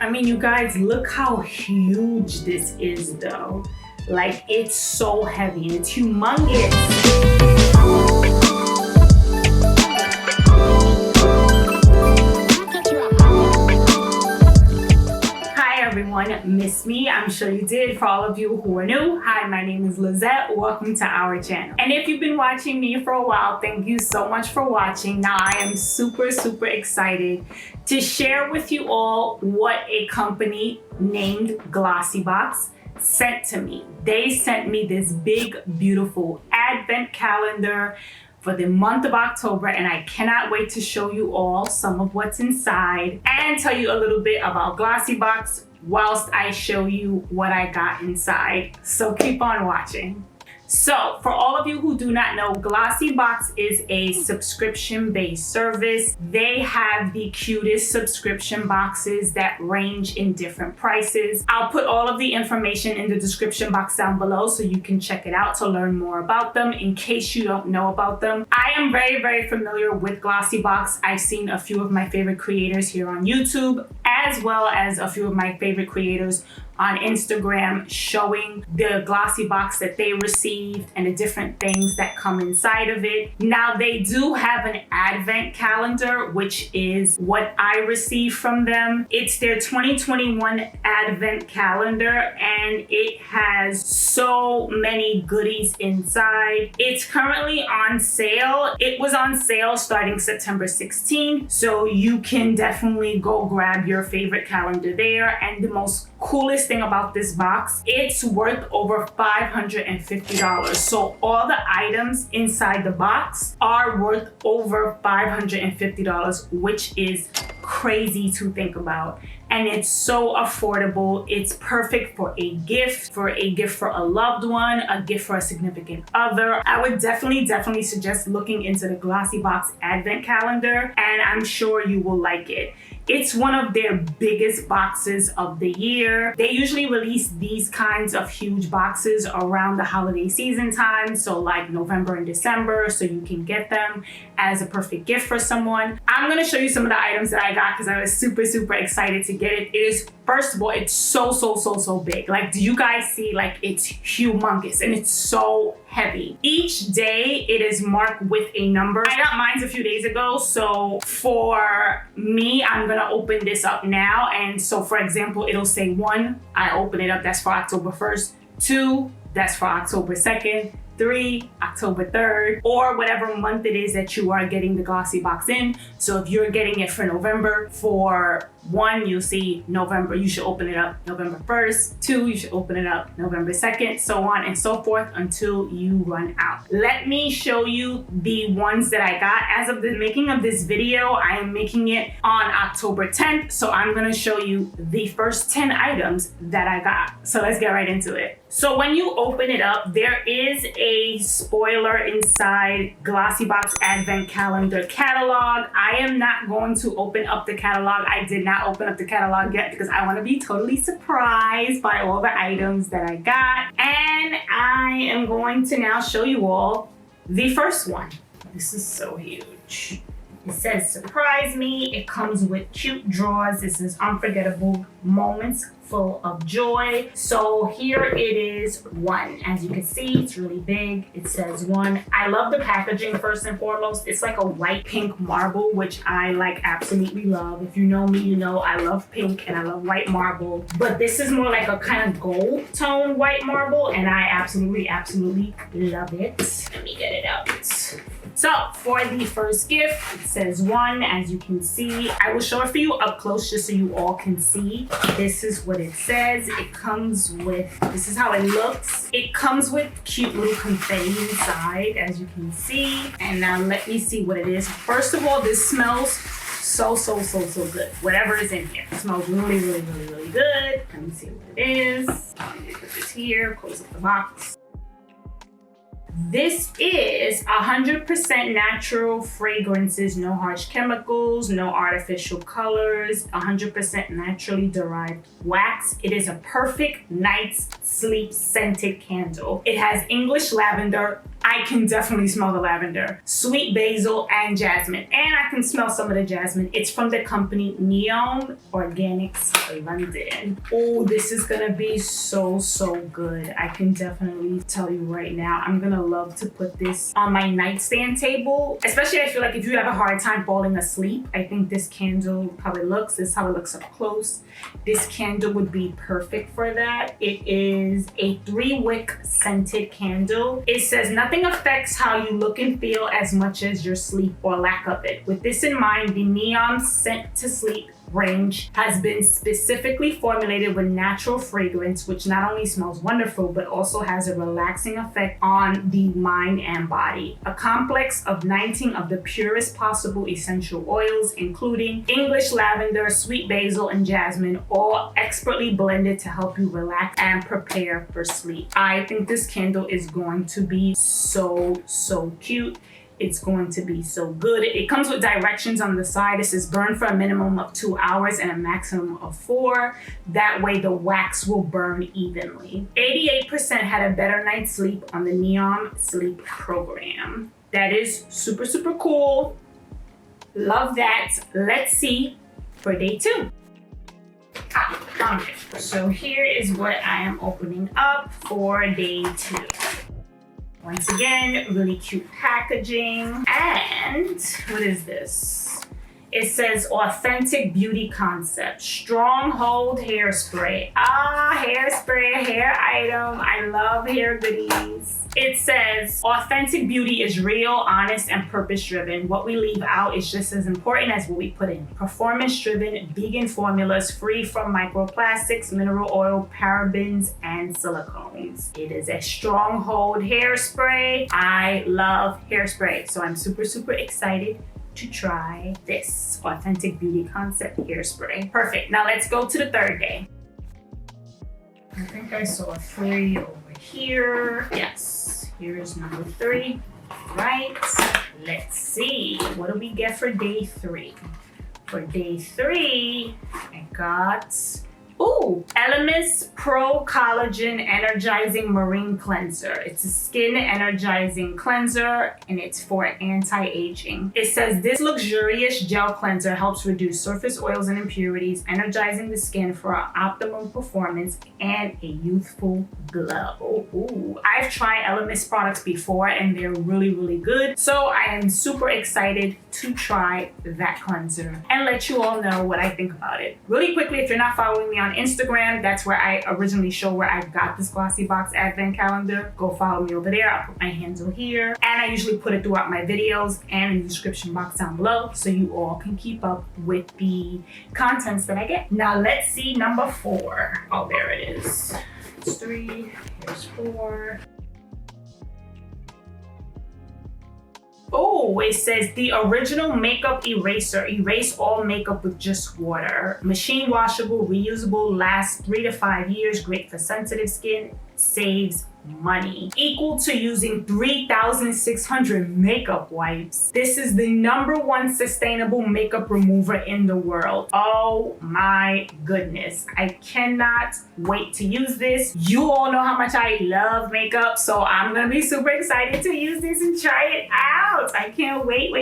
I mean, you guys, look how huge this is though. Like, it's so heavy and it's humongous. Miss me? I'm sure you did. For all of you who are new, hi, my name is Lizette. Welcome to our channel. And if you've been watching me for a while, thank you so much for watching. Now I am super excited to share with you all what a company named Glossybox sent to me. They sent me this big, beautiful advent calendar for the month of October, and I cannot wait to show you all some of what's inside and tell you a little bit about Glossybox whilst I show you what I got inside. So keep on watching. So for all of you who do not know, Glossybox is a subscription-based service. They have the cutest subscription boxes that range in different prices. I'll put all of the information in the description box down below so you can check it out to learn more about them in case you don't know about them. I am very familiar with Glossybox. I've seen a few of my favorite creators here on YouTube, as well as a few of my favorite creators on Instagram showing the Glossybox that they received and the different things that come inside of it. Now they do have an advent calendar, which is what I received from them. It's their 2021 advent calendar and it has so many goodies inside. It's currently on sale. It was on sale starting September 16th, so you can definitely go grab your favorite calendar there. And the most coolest thing about this box, it's worth over $550. So all the items inside the box are worth over $550, which is crazy to think about. And it's so affordable. It's perfect for a gift for a loved one, a gift for a significant other. I would definitely suggest looking into the Glossybox Advent Calendar, and I'm sure you will like it. It's one of their biggest boxes of the year. They usually release these kinds of huge boxes around the holiday season time, so like November and December, so you can get them as a perfect gift for someone. I'm gonna show you some of the items that I got because I was super excited to get it. It is, first of all, it's so big. Like, do you guys see? Like, it's humongous and it's so heavy. Each day it is marked with a number. I got mine a few days ago, so for me, I'm gonna open this up now. And so for example, it'll say 1, I open it up, that's for October 1st, 2, that's for October 2nd, 3, October 3rd, or whatever month it is that you are getting the Glossybox in. So if you're getting it for November, for 1, you'll see November, you should open it up November 1st, 2, you should open it up November 2nd, so on and so forth until you run out. Let me show you the ones that I got. As of the making of this video, I am making it on October 10th, so I'm gonna show you the first 10 items that I got. So let's get right into it. So when you open it up, there is a spoiler inside Glossybox Advent Calendar catalog. I am not going to open up the catalog. I did not open up the catalog yet because I want to be totally surprised by all the items that I got. And I am going to now show you all the first one. This is so huge. It says surprise me. It comes with cute drawers. This is unforgettable moments full of joy. So here it is, 1. As you can see, it's really big. It says 1. I love the packaging first and foremost. It's like a white pink marble, which I like absolutely love. If you know me, you know I love pink and I love white marble. But this is more like a kind of gold tone white marble, and I absolutely love it. Let me get it out. So for the first gift, it says 1, as you can see. I will show it for you up close just so you all can see. This is what it says. It comes with, this is how it looks. It comes with cute little confetti inside, as you can see. And now let me see what it is. First of all, this smells so good. Whatever is in here, it smells really good. Let me see what it is. Let me put this here, close up the box. This is 100% natural fragrances, no harsh chemicals, no artificial colors, 100% naturally derived wax. It is a perfect night's sleep scented candle. It has English lavender, I can definitely smell the lavender, sweet basil, and jasmine. And I can smell some of the jasmine. It's from the company Neon Organics London. Oh, this is gonna be so good. I can definitely tell you right now, I'm gonna love to put this on my nightstand table. Especially I feel like if you have a hard time falling asleep, I think this candle, this is how it looks up close. This candle would be perfect for that. It is a 3-wick scented candle. It says nothing affects how you look and feel as much as your sleep or lack of it. With this in mind, the Neon Scent to Sleep range has been specifically formulated with natural fragrance, which not only smells wonderful, but also has a relaxing effect on the mind and body. A complex of 19 of the purest possible essential oils, including English lavender, sweet basil, and jasmine, all expertly blended to help you relax and prepare for sleep. I think this candle is going to be so cute. It's going to be so good. It comes with directions on the side. It says burn for a minimum of 2 hours and a maximum of 4. That way the wax will burn evenly. 88% had a better night's sleep on the Neon Sleep program. That is super cool. Love that. Let's see for day 2. Found it. So here is what I am opening up for day 2. Once again, really cute packaging. And what is this? It says Authentic Beauty Concept, Stronghold Hairspray. Hairspray, hair item. I love hair goodies. It says authentic beauty is real, honest, and purpose-driven. What we leave out is just as important as what we put in. Performance-driven, vegan formulas free from microplastics, mineral oil, parabens, and silicones. It is a Stronghold hairspray. I love hairspray, so I'm super excited to try this Authentic Beauty Concept hairspray. Perfect. Now let's go to the 3rd day. I think I saw 3 over here. Yes, here is number 3. Right. Let's see. What do we get for day 3? For day 3, I got Elemis Pro Collagen Energizing Marine Cleanser. It's a skin energizing cleanser and it's for anti-aging. It says this luxurious gel cleanser helps reduce surface oils and impurities, energizing the skin for optimum performance and a youthful glow. I've tried Elemis products before and they're really good. So I am super excited to try that cleanser and let you all know what I think about it. Really quickly, if you're not following me on Instagram, that's where I originally show where I got this Glossybox Advent Calendar. Go follow me over there. I'll put my handle here. And I usually put it throughout my videos and in the description box down below so you all can keep up with the contents that I get. Now let's see number 4. Oh, there it is. It's 3, here's 4. It says the original makeup eraser. Erase all makeup with just water. Machine washable, reusable, lasts 3 to 5 years. Great for sensitive skin. Saves money. Equal to using 3,600 makeup wipes. This is the #1 sustainable makeup remover in the world. Oh my goodness. I cannot wait to use this. You all know how much I love makeup, so I'm gonna be super excited to use this and try it out. I can't wait.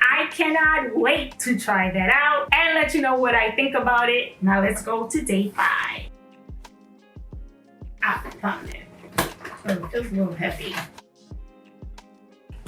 I cannot wait to try that out and let you know what I think about it. Now let's go to day 5. Found it. It feels a little heavy.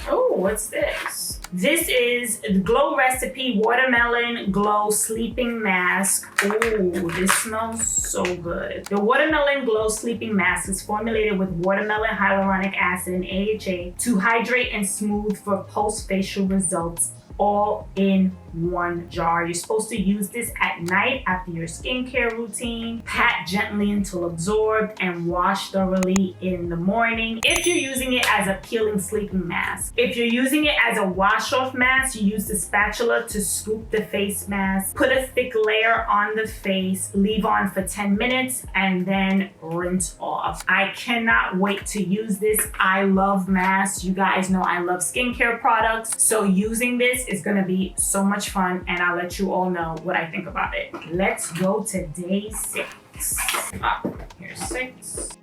What's this? This is the Glow Recipe Watermelon Glow Sleeping Mask. This smells so good. The Watermelon Glow Sleeping Mask is formulated with watermelon hyaluronic acid and AHA to hydrate and smooth for post-facial results, all in one jar. You're supposed to use this at night after your skincare routine. Pat gently until absorbed and wash thoroughly in the morning. If you're using it as a peeling sleeping mask. If you're using it as a wash-off mask, you use the spatula to scoop the face mask. Put a thick layer on the face, leave on for 10 minutes, and then rinse off. I cannot wait to use this. I love masks. You guys know I love skincare products. So using this is gonna be so much fun, and I'll let you all know what I think about it. Let's go to day 6. Here's 6.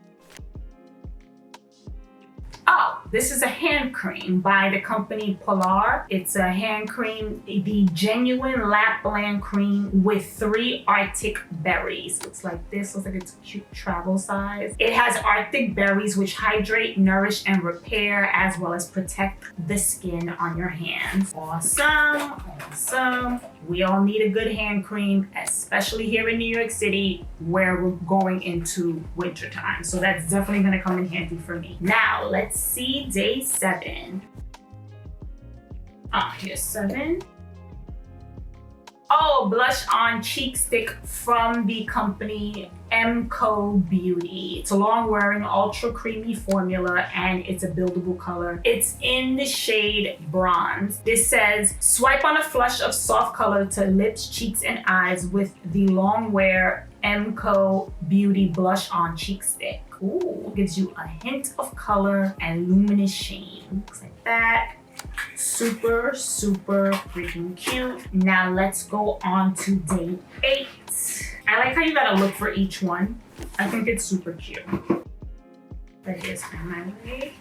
Oh, this is a hand cream by the company Polar. It's a hand cream, the genuine Lapland cream with 3 Arctic berries. Looks like this, looks like it's a cute travel size. It has Arctic berries which hydrate, nourish, and repair, as well as protect the skin on your hands. Awesome, awesome. We all need a good hand cream, especially here in New York City where we're going into winter time. So that's definitely gonna come in handy for me. Now, let's see day 7. Here's 7. Oh, blush on cheek stick from the company MCO Beauty. It's a long wearing ultra creamy formula and it's a buildable color. It's in the shade bronze. This says swipe on a flush of soft color to lips, cheeks, and eyes with the long wear MCO Beauty blush on cheek stick. Ooh, gives you a hint of color and luminous sheen. Looks like that. Super, super freaking cute. Now let's go on to day 8. I like how you gotta look for each one. I think it's super cute. But here's my way.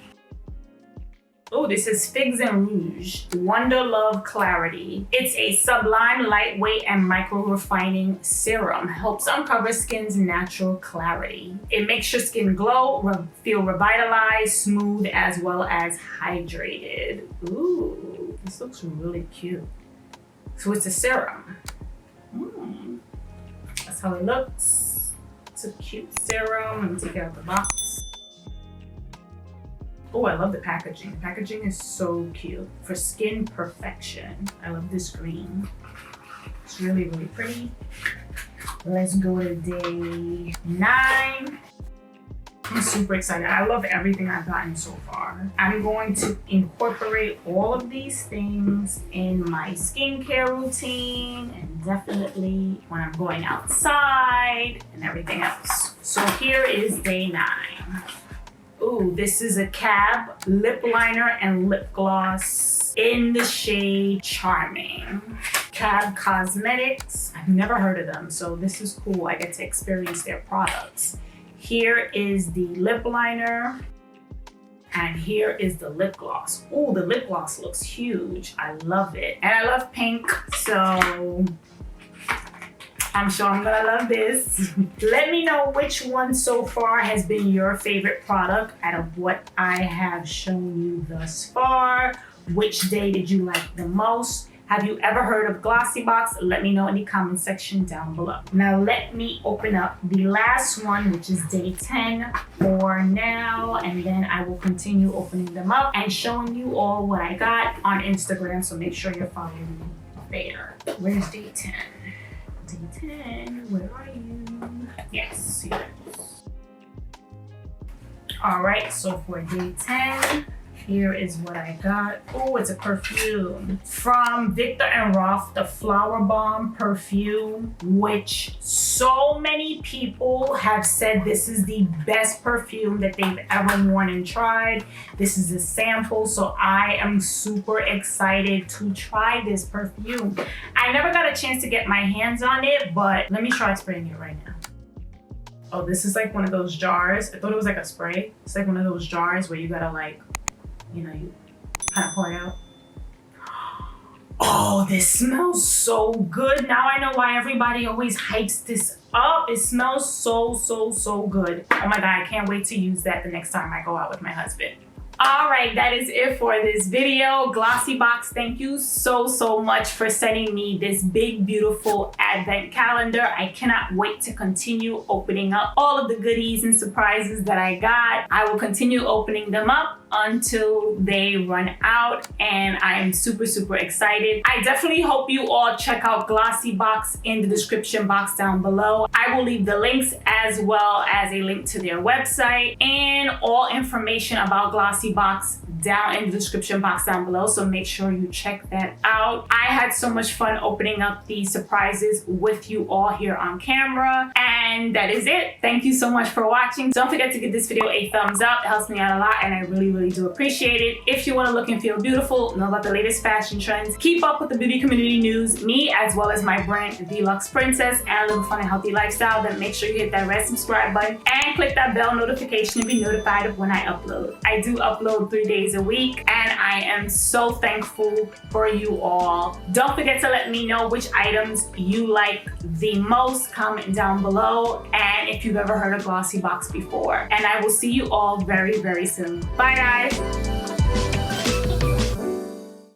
Oh, this is Figs and Rouge Wonder Love Clarity. It's a sublime, lightweight, and micro-refining serum. Helps uncover skin's natural clarity. It makes your skin glow, feel revitalized, smooth, as well as hydrated. Ooh, this looks really cute. So it's a serum. That's how it looks. It's a cute serum. Let me take it out of the box. Oh, I love the packaging. The packaging is so cute. For skin perfection. I love this green. It's really, really pretty. Let's go to day 9. I'm super excited. I love everything I've gotten so far. I'm going to incorporate all of these things in my skincare routine and definitely when I'm going outside and everything else. So here is day 9. Ooh, this is a Cab lip liner and lip gloss in the shade Charming. Cab Cosmetics. I've never heard of them, so this is cool. I get to experience their products. Here is the lip liner, and here is the lip gloss. Ooh, the lip gloss looks huge. I love it. And I love pink, so I'm sure I'm gonna love this. Let me know which one so far has been your favorite product out of what I have shown you thus far. Which day did you like the most? Have you ever heard of Glossybox? Let me know in the comment section down below. Now let me open up the last one, which is day 10 for now, and then I will continue opening them up and showing you all what I got on Instagram, so make sure you're following me there. Where's day 10? Day 10, where are you? Yes, here it is. All right, so for day 10, here is what I got. Oh, it's a perfume from Viktor and Rolf, the Flower Bomb perfume, which so many people have said this is the best perfume that they've ever worn and tried. This is a sample, so I am super excited to try this perfume. I never got a chance to get my hands on it, but let me try spraying it right now. Oh, this is like one of those jars. I thought it was like a spray. It's like one of those jars where you gotta like, you know, you kind of pour it out. Oh, this smells so good. Now I know why everybody always hypes this up. It smells so, so, so good. Oh my God, I can't wait to use that the next time I go out with my husband. All right, that is it for this video. Glossybox, thank you so, so much for sending me this big, beautiful advent calendar. I cannot wait to continue opening up all of the goodies and surprises that I got. I will continue opening them up until they run out, and I am super, super excited. I definitely hope you all check out Glossybox in the description box down below. I will leave the links as well as a link to their website and all information about Glossybox down in the description box down below, so make sure you check that out. I had so much fun opening up these surprises with you all here on camera, and And that is it. Thank you so much for watching. Don't forget to give this video a thumbs up. It helps me out a lot and I really, really do appreciate it. If you want to look and feel beautiful, know about the latest fashion trends, keep up with the beauty community news, me as well as my brand, The Luxe Princess, and live a fun and healthy lifestyle, then make sure you hit that red subscribe button and click that bell notification to be notified of when I upload. I do upload 3 days a week and I am so thankful for you all. Don't forget to let me know which items you like the most. Comment down below, and if you've ever heard of Glossybox before. And I will see you all very, very soon. Bye guys.